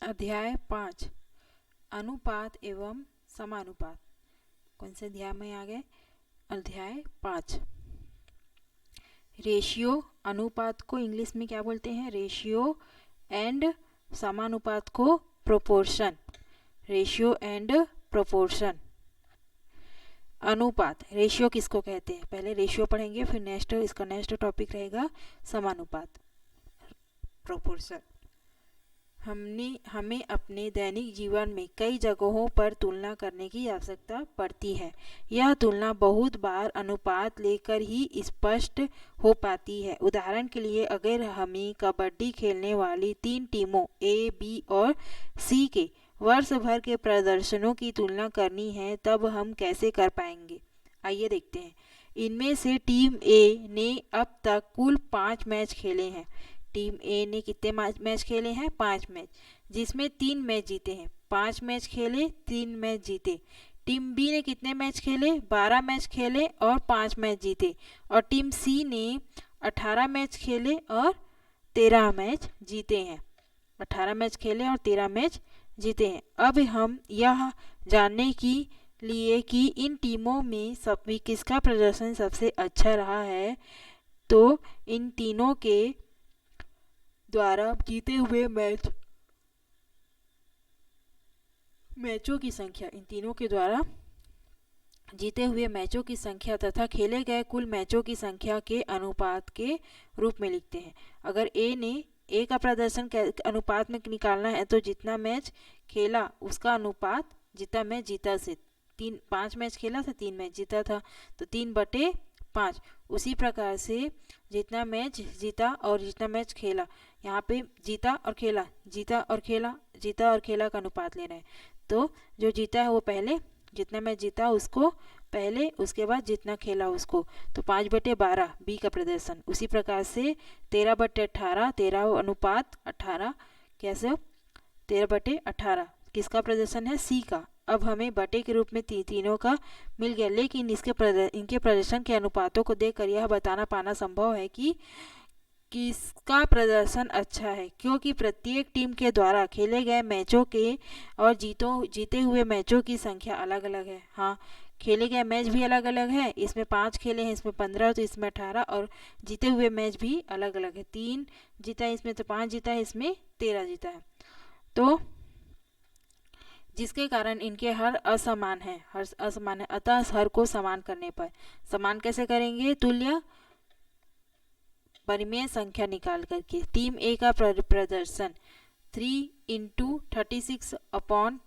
अध्याय 5 अनुपात एवं समानुपात। कौन से अध्याय में आ गए? अध्याय 5। रेशियो, अनुपात को इंग्लिश में क्या बोलते हैं? रेशियो, एंड समानुपात को प्रोपोर्शन। Ratio and proportion. अनुपात, रेशियो किसको कहते हैं? पहले रेशियो पढ़ेंगे, फिर इसका नेक्स्ट टॉपिक रहेगा समानुपात, प्रोपोर्शन। हमें अपने दैनिक जीवन में कई जगहों पर तुलना करने की आवश्यकता पड़ती है। यह तुलना बहुत बार अनुपात लेकर ही स्पष्ट हो पाती है। उदाहरण के लिए, अगर हमें कबड्डी खेलने वाली 3 टीमों ए, बी और सी के वर्ष भर के प्रदर्शनों की तुलना करनी है, तब हम कैसे कर पाएंगे? आइए देखते हैं। इनमें से टीम ए ने अब तक कुल 5 मैच खेले हैं। टीम ए ने कितने मैच खेले हैं? 5 मैच, जिसमें 3 मैच जीते हैं। 5 मैच खेले, 3 मैच जीते। टीम बी ने कितने मैच खेले? 12 मैच खेले और 5 मैच जीते। और टीम सी ने 18 मैच खेले और 13 मैच जीते हैं। 18 मैच खेले और 13 मैच जीते हैं। अब हम यह जानने की लिए कि इन टीमों में किसका प्रदर्शन सबसे अच्छा रहा है, तो इन तीनों के द्वारा जीते हुए मैचों की संख्या, इन तीनों के द्वारा जीते हुए मैचों की संख्या तथा खेले गए कुल मैचों की संख्या के अनुपात के रूप में लिखते हैं। अगर ए का प्रदर्शन अनुपात में निकालना है, तो जितना मैच खेला उसका अनुपात जितना मैच जीता से 5 मैच खेला था, 3 मैच जीता था, तो 3/5। उसी प्रकार से जितना मैच जीता और जितना मैच खेला, यहाँ पे जीता और खेला, जीता और खेला, जीता और खेला का अनुपात लेना है। तो जो जीता है वो पहले, जितना मैच जीता उसको पहले, उसके बाद जितना खेला उसको, तो 5/12 बी का प्रदर्शन। उसी प्रकार से 13/18, 13 अनुपात 18, कैसे? 13/18 किसका प्रदर्शन है? सी का। अब हमें बटे के रूप में तीनों का मिल गया, लेकिन इनके प्रदर्शन के अनुपातों को देखकर यह बताना पाना संभव है कि किसका प्रदर्शन अच्छा है, क्योंकि प्रत्येक टीम के द्वारा खेले गए मैचों के और जीते हुए मैचों की संख्या अलग अलग है। हाँ, खेले गए मैच भी अलग अलग है। इसमें 5 खेले हैं, इसमें 15, तो इसमें 18, और जीते हुए मैच भी अलग अलग है। 3 जीता है इसमें, तो 5 जीता है इसमें, 13 जीता है। तो जिसके कारण इनके हर असमान है, अतः हर को समान करने पर, समान कैसे करेंगे? तुल्य परिमेय संख्या निकाल करके। टीम ए का प्रदर्शन 3 × 36/5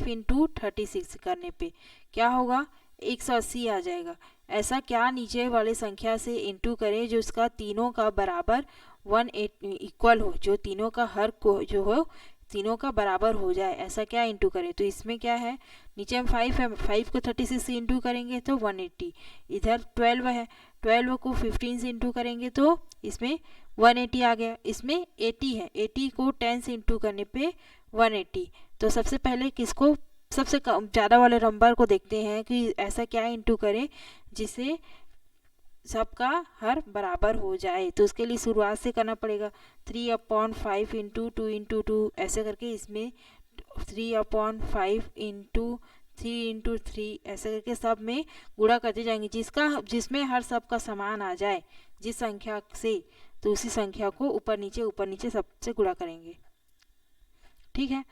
× 36 करने पे क्या होगा? 180 आ जाएगा। ऐसा क्या नीचे वाले संख्या से इंटू करें जो उसका तीनों का बराबर 180 इक्वल हो, जो तीनों का हर को जो हो तीनों का बराबर हो जाए, ऐसा क्या इंटू करें? तो इसमें क्या है, नीचे में 5 है, 5 को 36 से इंटू करेंगे तो 180। इधर 12 है, 12 को 15 से इंटू करेंगे तो इसमें 180 आ गया। इसमें 80 है, 80 को 10 से इंटू करने पे 180। तो सबसे पहले किसको, सबसे ज़्यादा वाले नंबर को देखते हैं कि ऐसा क्या इंटू करें जिससे सबका हर बराबर हो जाए। तो उसके लिए शुरुआत से करना पड़ेगा। 3/5 × 2 × 2 ऐसे करके इसमें 3/5 × 3 × 3 ऐसे करके सब में गुणा करते जाएंगे, जिसमें हर सब का समान आ जाए जिस संख्या से, तो उसी संख्या को ऊपर नीचे सबसे गुणा करेंगे। ठीक है।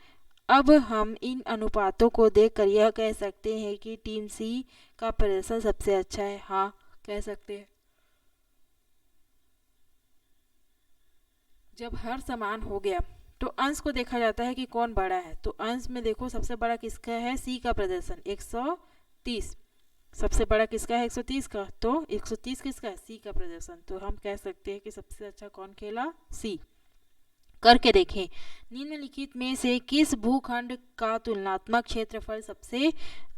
अब हम इन अनुपातों को देखकर यह कह सकते हैं कि टीम सी का प्रदर्शन सबसे अच्छा है। हाँ, कह सकते हैं। जब हर समान हो गया तो अंश को देखा जाता है कि कौन बड़ा है। तो अंश में देखो सबसे बड़ा किसका है? सी का प्रदर्शन 130। सबसे बड़ा किसका है? 130 का। तो 130 किसका है? सी का प्रदर्शन। तो हम कह सकते हैं कि सबसे अच्छा कौन खेला? सी। करके देखें, निम्नलिखित में से किस भूखंड का तुलनात्मक क्षेत्रफल सबसे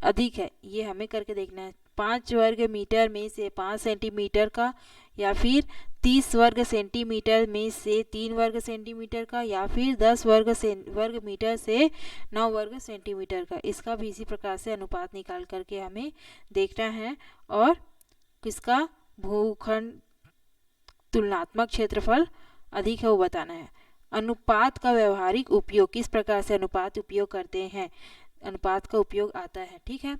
अधिक है? ये हमें करके देखना है। 5 वर्ग मीटर में से 5 सेंटीमीटर का, या फिर 30 वर्ग सेंटीमीटर में से 3 वर्ग सेंटीमीटर का, या फिर 10 वर्ग मीटर से 9 वर्ग सेंटीमीटर का। इसका भी इसी प्रकार से अनुपात निकाल करके हमें देखना है और किसका भूखंड तुलनात्मक क्षेत्रफल अधिक है वो बताना है। अनुपात का व्यवहारिक उपयोग, किस प्रकार से अनुपात उपयोग करते हैं, अनुपात का उपयोग आता है। ठीक है,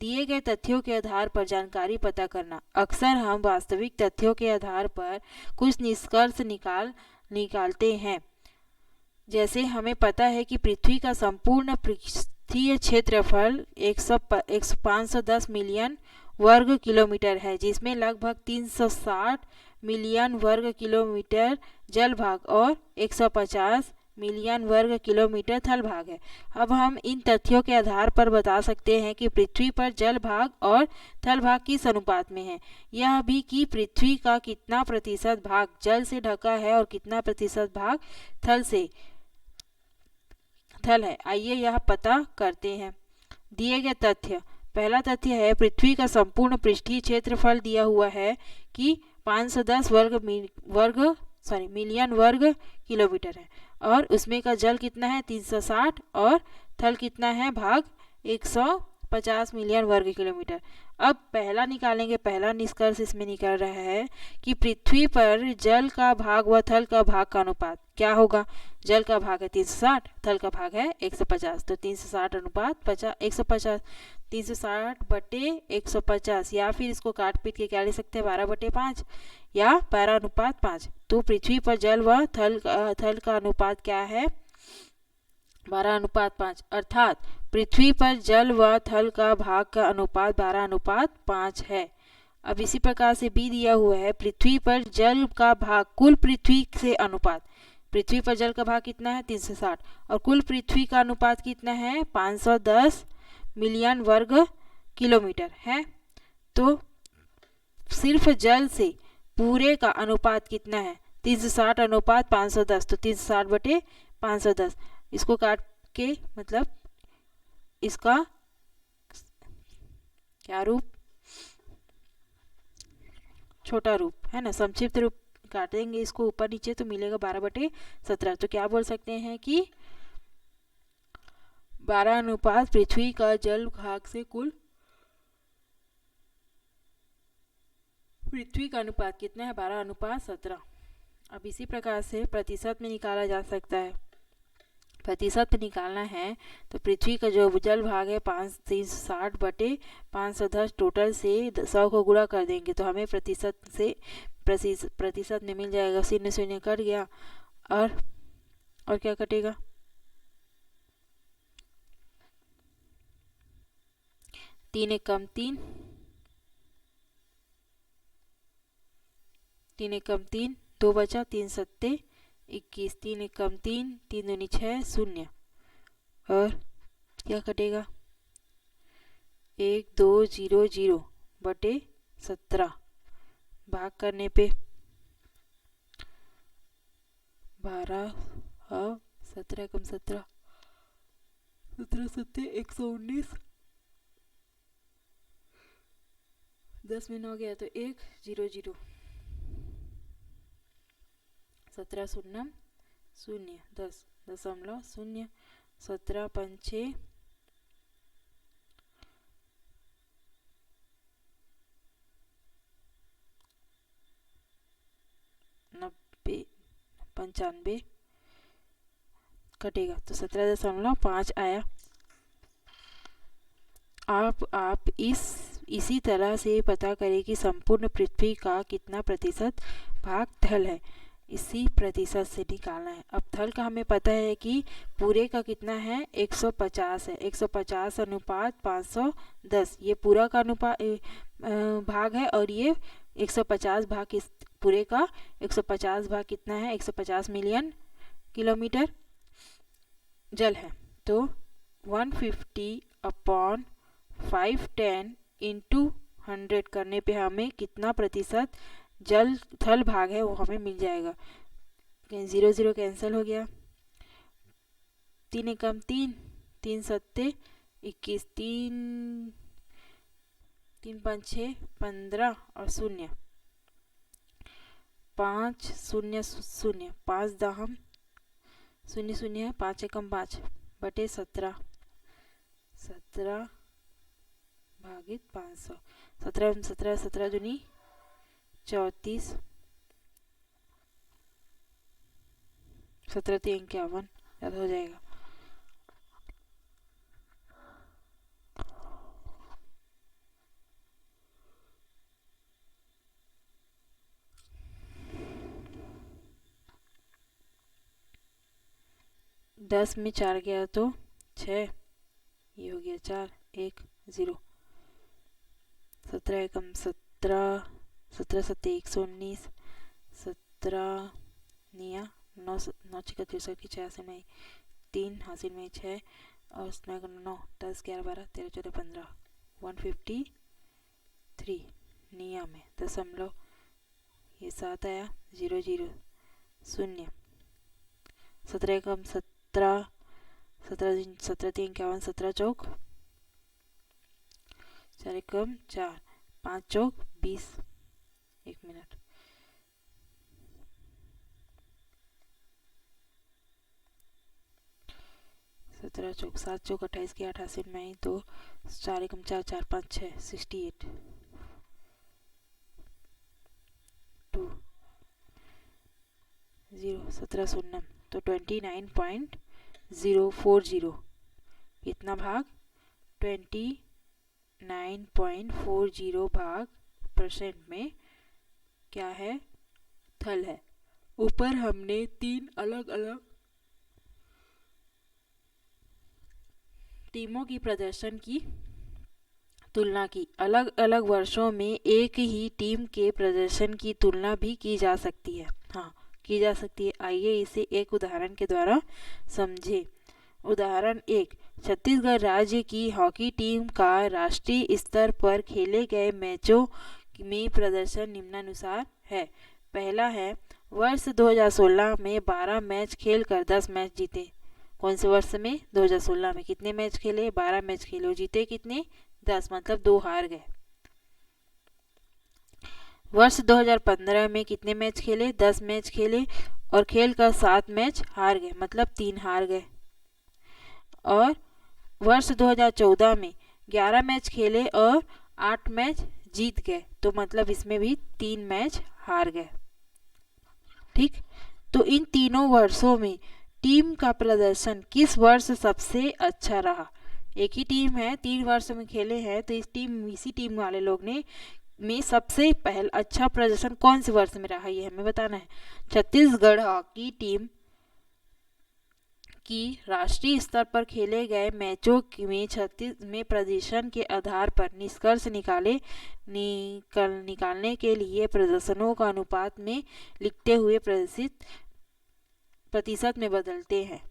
दिए गए तथ्यों के आधार पर जानकारी पता करना। अक्सर हम वास्तविक तथ्यों के आधार पर कुछ निष्कर्ष निकालते हैं। जैसे हमें पता है कि पृथ्वी का संपूर्ण पृष्ठीय क्षेत्रफल 510 मिलियन वर्ग किलोमीटर है, जिसमें लगभग 360 मिलियन वर्ग किलोमीटर जल भाग और 150 मिलियन वर्ग किलोमीटर थल भाग है। अब हम इन तथ्यों के आधार पर बता सकते हैं कि पृथ्वी पर जल भाग और थल भाग किस अनुपात में है। यह भी कि पृथ्वी का कितना प्रतिशत भाग जल से ढका है और कितना प्रतिशत भाग थल है। आइए यह पता करते हैं। दिए गए तथ्य, पहला तथ्य है पृथ्वी का संपूर्ण पृष्ठीय क्षेत्रफल दिया हुआ है कि 510 मिलियन वर्ग किलोमीटर है और उसमें का जल कितना है 360 और थल कितना है भाग 150 मिलियन वर्ग किलोमीटर। अब पहला निकालेंगे, पहला निष्कर्ष इसमें निकल रहा है कि पृथ्वी पर जल का भाग व थल का भाग का अनुपात क्या होगा। जल का भाग है 360, थल का भाग है 150, तो 360 अनुपात 150, 360 बटे 150, या फिर इसको काट पीट के क्या ले सकते हैं 12/5 या 12 अनुपात 5। तो पृथ्वी पर जल व थल का अनुपात क्या है 12 अनुपात 5, अर्थात पृथ्वी पर जल व थल का भाग का अनुपात 12 अनुपात 5 है। अब इसी प्रकार से भी दिया हुआ है पृथ्वी पर जल का भाग कुल पृथ्वी से अनुपात, पृथ्वी पर जल का भाग कितना है 360 और कुल पृथ्वी का अनुपात कितना है 510 मिलियन वर्ग किलोमीटर है। तो सिर्फ जल से पूरे का अनुपात कितना है 360 अनुपात 510, तो 360 बटे 510, इसको काट के मतलब इसका क्या रूप, छोटा रूप है ना, संक्षिप्त रूप काटेंगे इसको ऊपर नीचे तो मिलेगा 12/17। तो क्या बोल सकते हैं कि 12 अनुपात पृथ्वी का जल भाग से कुल पृथ्वी का अनुपात कितना है 12 अनुपात 17। अब इसी प्रकार से प्रतिशत में निकाला जा सकता है। प्रतिशत में निकालना है तो पृथ्वी का जो जल भाग है 360 बटे 510, टोटल से 100 को गुणा कर देंगे तो हमें प्रतिशत में मिल जाएगा। 0 0 कट गया और क्या कटेगा 3 1 कम 3, 3 1 कम 3, 2 बचा, 3 7 21, 3 1 कम 3, 3 दूनी 6, 0 और क्या कटेगा 1 2 0 0 बटे 17, भाग करने पे 12 और 17 कम 17, 17 7 119, 10 में 9 गया तो 1 0 0, 17 0 0 10.0, 17 5 6 90 95 कटेगा तो 17.5 आया। आप इसी तरह से पता करें कि संपूर्ण पृथ्वी का कितना प्रतिशत भाग थल है, इसी प्रतिशत से निकालना है। अब थल का हमें पता है कि पूरे का कितना है 150 है, 150 अनुपात 510 ये पूरा का अनुपात भाग है और ये 150 भाग इस पूरे का 150 भाग कितना है 150 मिलियन किलोमीटर जल है। तो 150 अपॉन 510 इंटू 100 करने पे हमें कितना प्रतिशत जल थल भाग है वो हमें मिल जाएगा। 0 0 कैंसिल हो गया, 3 1 कम 3, 3 7 21, 3 5 6 15 और 0 5 0 0, 5 दहम 0 0 5 एकम 5 बटे 17 भागित 500, 17 17 17 दूनी 34, 1751 याद हो जाएगा। दस में 4 गया तो 6, ये हो गया 4, 1, 0। 17 एकम 17, 17 सत्ते 119, 17 निया 9, 9 छिका 63 की 86 में 3 हासिल में 6 और 9, 10 11 12 13 14 15 153 निया में दशमलव, ये 7 आया 0 0 0। 17 एकम 17, 17 3 51, 17 चौक 4 एकम 4, 5 चौक 20। 1 मिनट। 17 चौक 7 चौक 28 की 88 में 2, 4 एकम 4, 4 5 6 68 2 0। 17 शून्य तो 29.040, कितना भाग 29.40 भाग परसेंट में क्या है, थल है। ऊपर हमने 3 अलग अलग टीमों की प्रदर्शन की तुलना की। अलग अलग वर्षों में एक ही टीम के प्रदर्शन की तुलना भी की जा सकती है। हाँ, की जा सकती है। आइए इसे एक उदाहरण के द्वारा समझें। उदाहरण 1, छत्तीसगढ़ राज्य की हॉकी टीम का राष्ट्रीय स्तर पर खेले गए मैचों में प्रदर्शन निम्नानुसार है। पहला है, वर्ष 2016 में 12 मैच खेलकर 10 मैच जीते। कौन से वर्ष में? 2016 में। कितने मैच खेले? 12 मैच खेले और जीते कितने? 10, मतलब 2 हार गए। वर्ष 2015 में कितने मैच खेले? 10 मैच खेले और खेलकर 7 मैच हार गए, मतलब 3 हार गए। और वर्ष 2014 में 11 मैच खेले और 8 मैच जीत गए, तो मतलब इसमें भी 3 मैच हार गए। ठीक, तो इन तीनों वर्षों में टीम का प्रदर्शन किस वर्ष सबसे अच्छा रहा? एक ही टीम है, 3 वर्ष में खेले हैं, तो इसी टीम वाले लोग ने में सबसे पहला अच्छा प्रदर्शन कौन से वर्ष में रहा, ये हमें बताना है। छत्तीसगढ़ हॉकी टीम की राष्ट्रीय स्तर पर खेले गए मैचों में प्रदर्शन के आधार पर निष्कर्ष निकालने के लिए प्रदर्शनों का अनुपात में लिखते हुए प्रतिशत में बदलते हैं।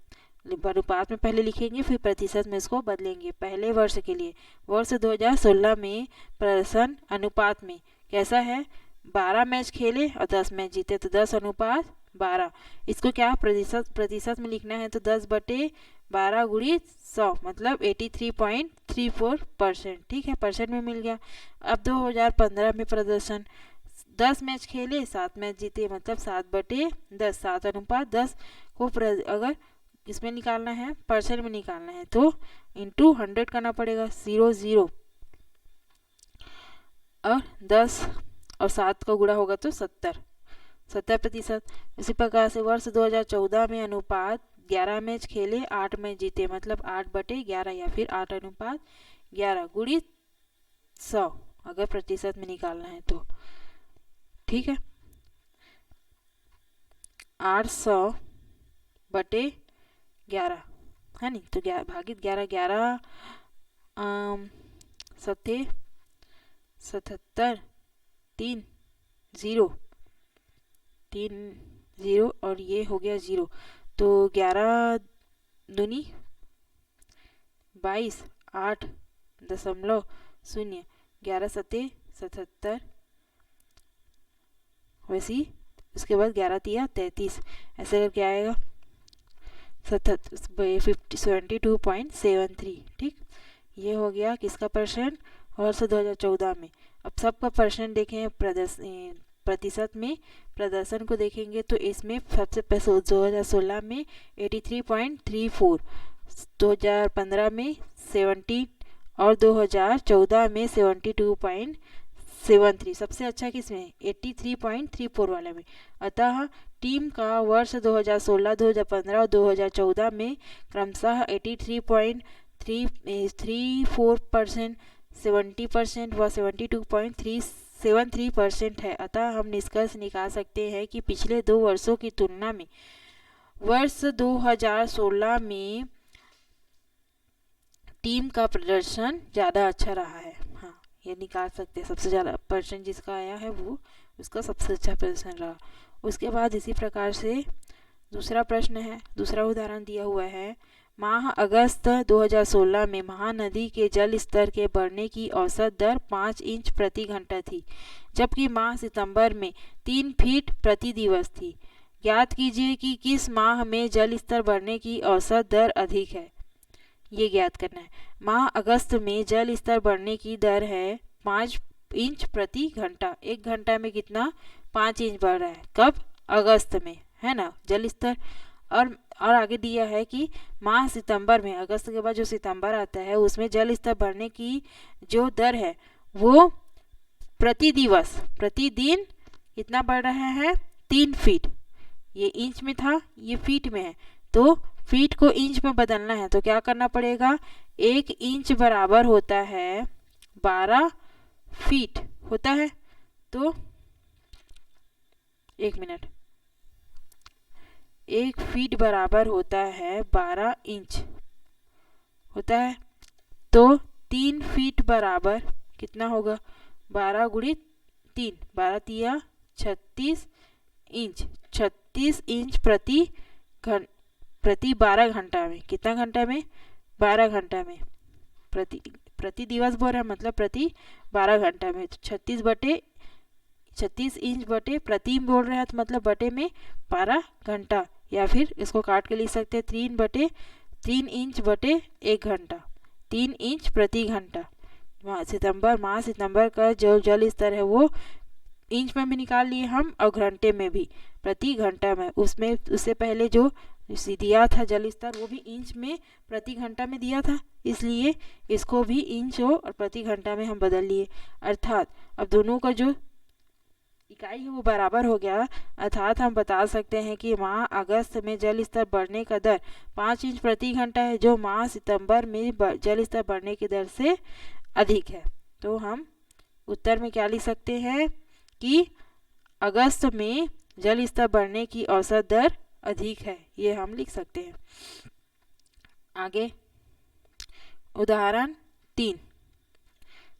अनुपात में पहले लिखेंगे, फिर प्रतिशत में इसको बदलेंगे। पहले वर्ष के लिए, वर्ष 2016 में प्रदर्शन अनुपात में कैसा है? 12 मैच खेले और 10 मैच जीते, तो 10:12। इसको क्या प्रतिशत में लिखना है, तो 10/12 गुणित 100, मतलब 83.34%। ठीक है, परसेंट में मिल गया। अब 2015 में प्रदर्शन, 10 मैच खेले 7 मैच जीते, मतलब 7/10, 7:10 को अगर किसमें निकालना है, परसेंट में निकालना है, तो इंटू 100 करना पड़ेगा। 0 0 और 10 और 7 का गुणा होगा तो 70%। इसी प्रकार से वर्ष 2014 में अनुपात 11 मैच खेले 8 मैच जीते, मतलब 8/11 या फिर 8:11 गुणित 100 अगर प्रतिशत में निकालना है तो। ठीक है, 800/11 है नहीं, तो भागित 11, 11 सत्ते 77, 3 0 और ये हो गया 0, तो 11 दूनी 22, 8.0, 11 सत्ते 77, वैसे ही उसके बाद 11 तिया 33, ऐसे करके आएगा 72.73। ठीक, ये हो गया किसका परसेंट? वर्ष 2014 में। अब सबका परसेंट देखें, प्रतिशत में प्रदर्शन को देखेंगे तो इसमें सबसे पहले 2016 में 83.34, 2015 में 17 और 2014 में 72.7 73, सबसे अच्छा किसमें 83.34 वाले में। अतः टीम का वर्ष 2016, 2015 और 2014 में क्रमशः 83.34%, 70% व 72.373% है। अतः हम निष्कर्ष निकाल सकते हैं कि पिछले 2 वर्षों की तुलना में वर्ष 2016 में टीम का प्रदर्शन ज़्यादा अच्छा रहा है। हाँ, ये निकाल सकते हैं, सबसे ज़्यादा परसेंट जिसका आया है वो उसका सबसे अच्छा प्रदर्शन रहा। उसके बाद इसी प्रकार से दूसरा प्रश्न है, दूसरा उदाहरण दिया हुआ है। माह अगस्त 2016 में महानदी के जल स्तर के बढ़ने की औसत दर 5 इंच प्रति घंटा थी, जबकि माह सितंबर में 3 फीट प्रति दिवस थी। ज्ञात कीजिए कि किस माह में जल स्तर बढ़ने की औसत दर अधिक है। ये ज्ञात करना है। माह अगस्त में जल स्तर बढ़ने की दर है 5 इंच प्रति घंटा। एक घंटा में कितना 5 इंच बढ़ रहा है, कब? अगस्त में, है ना, जल स्तर। और आगे दिया है कि माह सितंबर में, अगस्त के बाद जो सितंबर आता है उसमें जल स्तर बढ़ने की जो दर है वो प्रति दिवस, प्रतिदिन कितना बढ़ रहा है 3 फीट। ये इंच में था, ये फीट में है, तो फीट को इंच में बदलना है तो क्या करना पड़ेगा, 1 इंच बराबर होता है 12 फीट होता है। तो 1 मिनट, 1 फीट बराबर होता है 12 इंच होता है। तो 3 फीट बराबर कितना होगा, 12 गुणित 3, 12 तिया 36 इंच, 36 इंच प्रति 12 घंटा में। कितना घंटा में? 12 घंटा में। प्रति दिवस बोल रहा है, मतलब प्रति 12 घंटा में। 36 इंच बटे प्रति बोल रहे हैं तो मतलब बटे में 12 घंटा, या फिर इसको काट के लिख सकते हैं 3 इंच बटे 1 घंटा, 3 इंच प्रति घंटा। माह सितंबर का जो जल स्तर है वो इंच में भी निकाल लिए हम और घंटे में भी, प्रति घंटा में। उसमें उससे पहले जो दिया था जल स्तर वो भी इंच में प्रति घंटा में दिया था, इसलिए इसको भी इंच और प्रति घंटा में हम बदल लिए। अर्थात अब दोनों का जो इकाई है वो बराबर हो गया। अर्थात हम बता सकते हैं कि माह अगस्त में जल स्तर बढ़ने का दर 5 इंच प्रति घंटा है, जो माह सितंबर में जल स्तर बढ़ने की दर से अधिक है। तो हम उत्तर में क्या लिख सकते हैं कि अगस्त में जल स्तर बढ़ने की औसत दर अधिक है, ये हम लिख सकते हैं। आगे उदाहरण 3,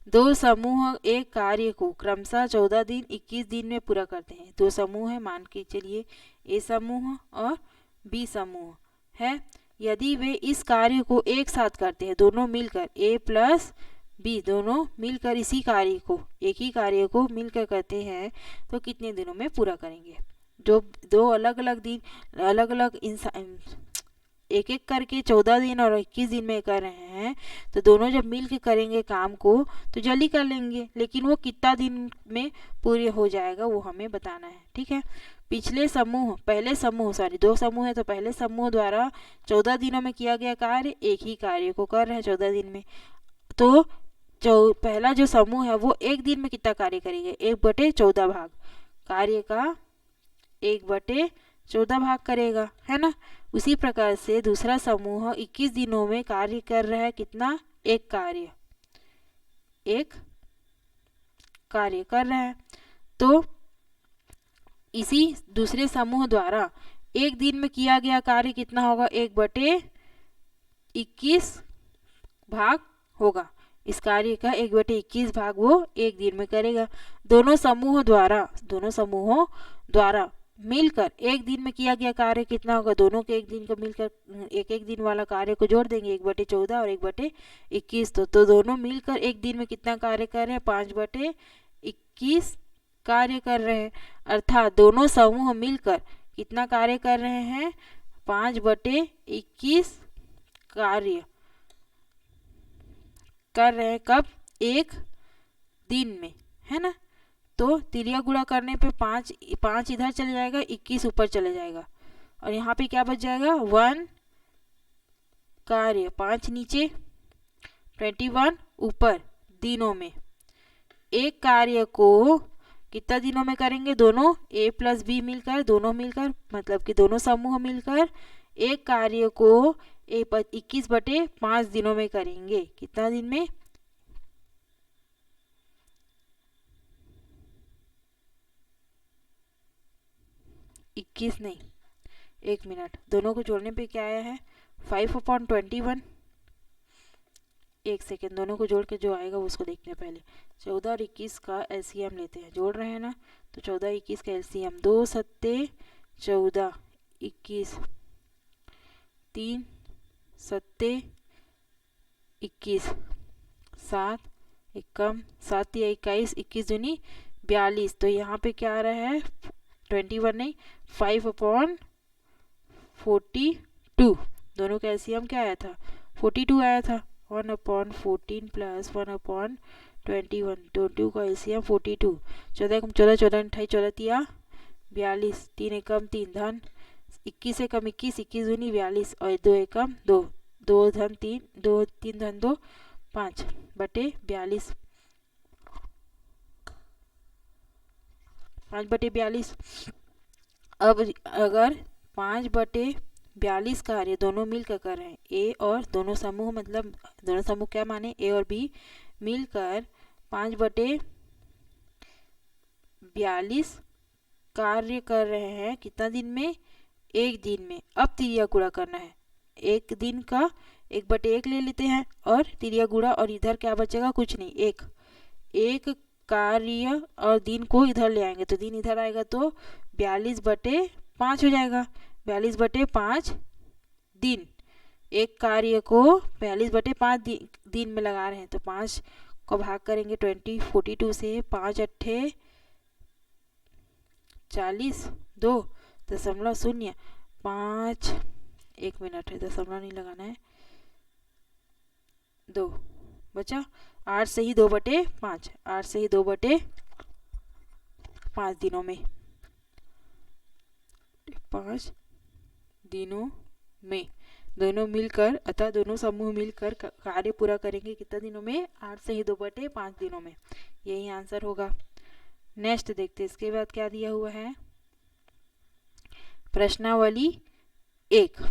2 समूह एक कार्य को क्रमशः 14 दिन 21 दिन में पूरा करते हैं। 2 समूह है, मान के चलिए ए समूह और बी समूह है। यदि वे इस कार्य को एक साथ करते हैं, दोनों मिलकर ए प्लस बी दोनों मिलकर इसी कार्य को, एक ही कार्य को मिलकर करते हैं, तो कितने दिनों में पूरा करेंगे? जो 2 अलग अलग दिन, अलग अलग इंसान एक एक करके 14 दिन और 21 दिन में कर रहे हैं, तो दोनों जब मिल के करेंगे काम को तो जल्दी कर लेंगे, लेकिन वो कितना दिन में पूरे हो जाएगा वो हमें बताना है। ठीक है, पहले समूह 2 समूह है, तो पहले समूह द्वारा 14 दिनों में किया गया कार्य, एक ही कार्य को कर रहे हैं 14 दिन में। तो पहला जो समूह है वो एक दिन में कितना कार्य करेंगे, 1/14 भाग कार्य का 1/14 भाग करेगा, है ना। उसी प्रकार से दूसरा समूह 21 दिनों में कार्य कर रहा है, कितना, एक कार्य कर रहा है। तो इसी दूसरे समूह द्वारा एक दिन में किया गया कार्य कितना होगा, 1/21 भाग होगा। इस कार्य का 1/21 भाग वो एक दिन में करेगा। दोनों समूहों द्वारा मिलकर एक दिन में किया गया कार्य कितना होगा, दोनों के एक दिन को मिलकर एक दिन वाला कार्य को जोड़ देंगे, 1/14 और 1/21। तो दोनों मिलकर एक दिन में कितना कार्य कर रहे हैं, 5/21 कार्य कर रहे हैं। अर्थात दोनों समूह मिलकर कितना कार्य कर रहे हैं, 5/21 कार्य कर रहे हैं। कब, एक दिन में, है ना। तो तिरिया गुणा करने पे 5 इधर चले जाएगा, 21 ऊपर चले जाएगा, और यहाँ पे क्या बच जाएगा, 1 कार्य, 5 नीचे 21 ऊपर दिनों में एक कार्य को कितना दिनों में करेंगे, दोनों ए प्लस बी मिलकर, दोनों मिलकर मतलब कि दोनों समूह मिलकर एक कार्य को 21/5 दिनों में करेंगे। कितना दिन में, 21 नहीं, 1 मिनट, दोनों को जोड़ने पे क्या आया है 5/21। 1 सेकेंड, दोनों को जोड़ के जो आएगा उसको देखते हैं पहले। 14 और 21 का एलसीएम लेते हैं, जोड़ रहे हैं ना, तो 14 21 का एलसीएम 2 सत्ते 14, 21 3 सत्ते 21, 7 एकम 7 या 21, 21 दूनी 42। तो यहाँ पे क्या आ रहा है 21 नहीं 5/42। दोनों का एलसीएम क्या आया था 42 आया था। 1/14 प्लस 1/21, 22 का एलसीएम 42। 14 एकम 14, 14 28, 14 तिया 42, 3 एकम 3 धन 21 एकम 21, 21 दूनी 42 और 2 एकम 2, 2 धन 3, 2 3 धन 2 5/42, 5/42। अब अगर 5/42 कार्य दोनों मिलकर कर रहे हैं, ए और दोनों समूह, मतलब दोनों समूह क्या माने ए और बी मिलकर 5/42 कार्य कर रहे हैं, कितना दिन में, 1 दिन में। अब तिरिया गुणा करना है, 1 दिन का 1/1 ले लेते हैं और तिरिया गुणा, और इधर क्या बचेगा कुछ नहीं, एक कार्य और दिन को इधर ले आएंगे तो दिन इधर आएगा तो 42/5 हो जाएगा। 42/5 दिन, एक कार्य को 42/5 दिन में लगा रहे हैं तो 5 को भाग करेंगे 42 से, 5 अट्ठे 40, 2.0 1 मिनट है, दशमलव नहीं लगाना है, 2 बचा, 8 से ही 2/5, 8 से ही 2/5 दिनों में, 5 दिनों में दोनों मिलकर, अतः दोनों समूह मिलकर कार्य पूरा करेंगे कितना दिनों में, 8 से ही 2/5 दिनों में। यही आंसर होगा। नेक्स्ट देखते हैं, इसके बाद क्या दिया हुआ है, प्रश्नावली 1।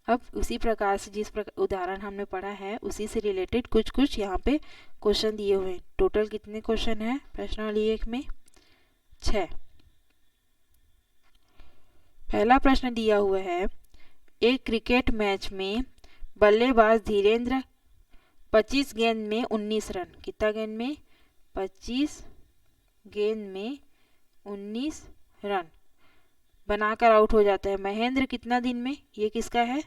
अब उसी प्रकार से जिस प्रकार उदाहरण हमने पढ़ा है उसी से रिलेटेड कुछ यहाँ पे क्वेश्चन दिए हुए हैं। टोटल कितने क्वेश्चन है प्रश्नावली 1 में, 6। पहला प्रश्न दिया हुआ है, एक क्रिकेट मैच में बल्लेबाज धीरेन्द्र 25 गेंद में 19 रन, कितना गेंद में, 25 गेंद में 19 रन बनाकर आउट हो जाता है। महेंद्र कितना दिन में, ये किसका है,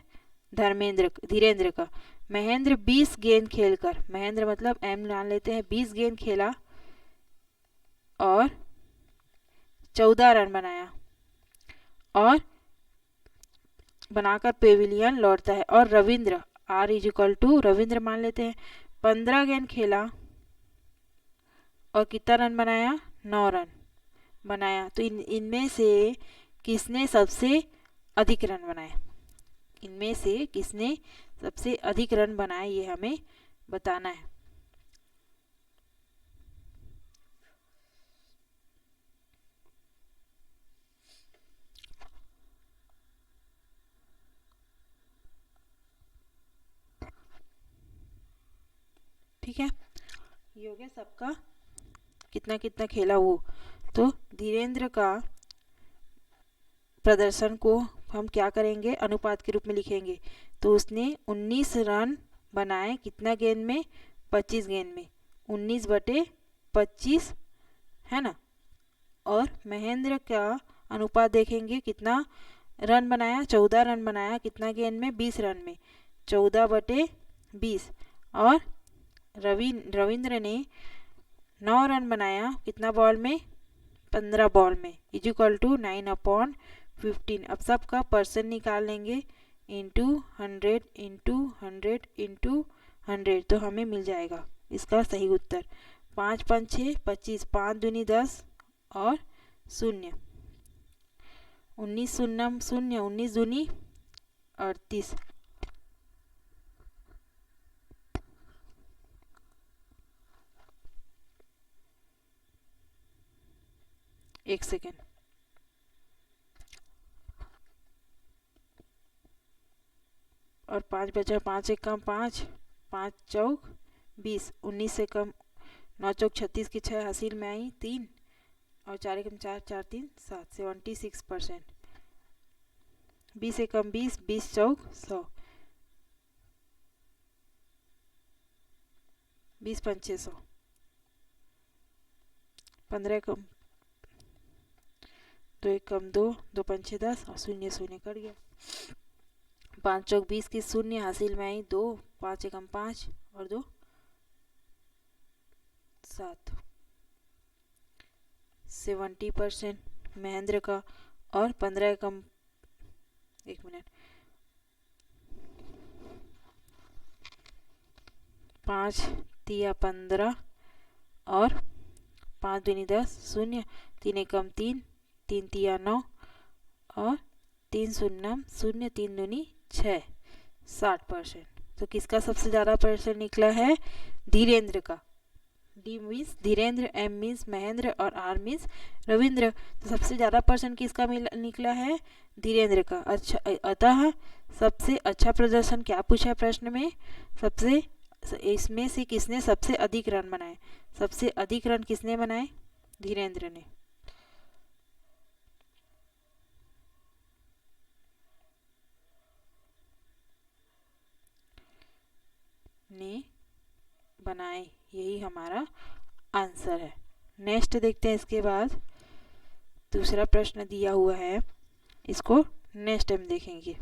धीरेन्द्र का। महेंद्र 20 गेंद खेलकर, महेंद्र मतलब एम मान लेते हैं, 20 गेंद खेला और 14 रन बनाया और बनाकर पेविलियन लौटता है। और रविंद्र R= रविंद्र मान लेते हैं, 15 गेंद खेला और कितना रन बनाया, 9 रन बनाया। तो इनमें से किसने सबसे अधिक रन बनाए, इनमें से किसने सबसे अधिक रन बनाए, ये हमें बताना है। ठीक है, ये हो गया सबका कितना कितना खेला वो। तो धीरेन्द्र का प्रदर्शन को हम क्या करेंगे, अनुपात के रूप में लिखेंगे। तो उसने 19 रन बनाए, कितना गेंद में, 25 गेंद में, 19/25 है ना। और महेंद्र का अनुपात देखेंगे, कितना रन बनाया, 14 रन बनाया, कितना गेंद में, 20 रन में, 14/20। और रविंद्र ने 9 रन बनाया, कितना बॉल में, 15 बॉल में, = 9/15। अब सबका परसेंट निकाल लेंगे, इंटू 100 इंटू 100 इंटू 100, तो हमें मिल जाएगा इसका सही उत्तर। 5 5 6 25, 5 दूनी 10 और 0, 19 0 0, 19 दूनी 38। 1 सेकेंड। और 5 बचा, 5 एक कम 5, 5 चौक 20, 19 से कम 9 चौक 36 की 6 हासिल में आई 3, और 4 एकम 4, 4 3 7, 76%। 20 एकम 20, 20 चौक 100, 20 पंचे 100, 15 एकम 2 एकम 2, 2 पंचे 10 और 0 0 कट गया। 5 चौक 20 की 0 हासिल में आई 2, 5 एकम 5 और 2 7, 70% महेंद्र का। और 15 एकम 1 मिनट 5 तिया 15 और 5 दूनी 10, 0, 3 एकम 3, 3 तिया 9 और 3 शून्य 0, 3 दूनी 6, 60%। तो किसका सबसे ज़्यादा परसेंट निकला है? धीरेन्द्र का। D means Dhirendra, M means Mahendra और आर मीन्स रविंद्र। तो सबसे ज़्यादा परसेंट किसका निकला है? धीरेन्द्र का। अच्छा, अतः सबसे अच्छा प्रदर्शन क्या पूछा है प्रश्न में? इसमें से किसने सबसे अधिक रन बनाए? सबसे अधिक रन किसने बनाए? धीरेन्द्र ने। बनाए, यही हमारा आंसर है। नेक्स्ट देखते हैं। इसके बाद दूसरा प्रश्न दिया हुआ है, इसको नेक्स्ट टाइम देखेंगे।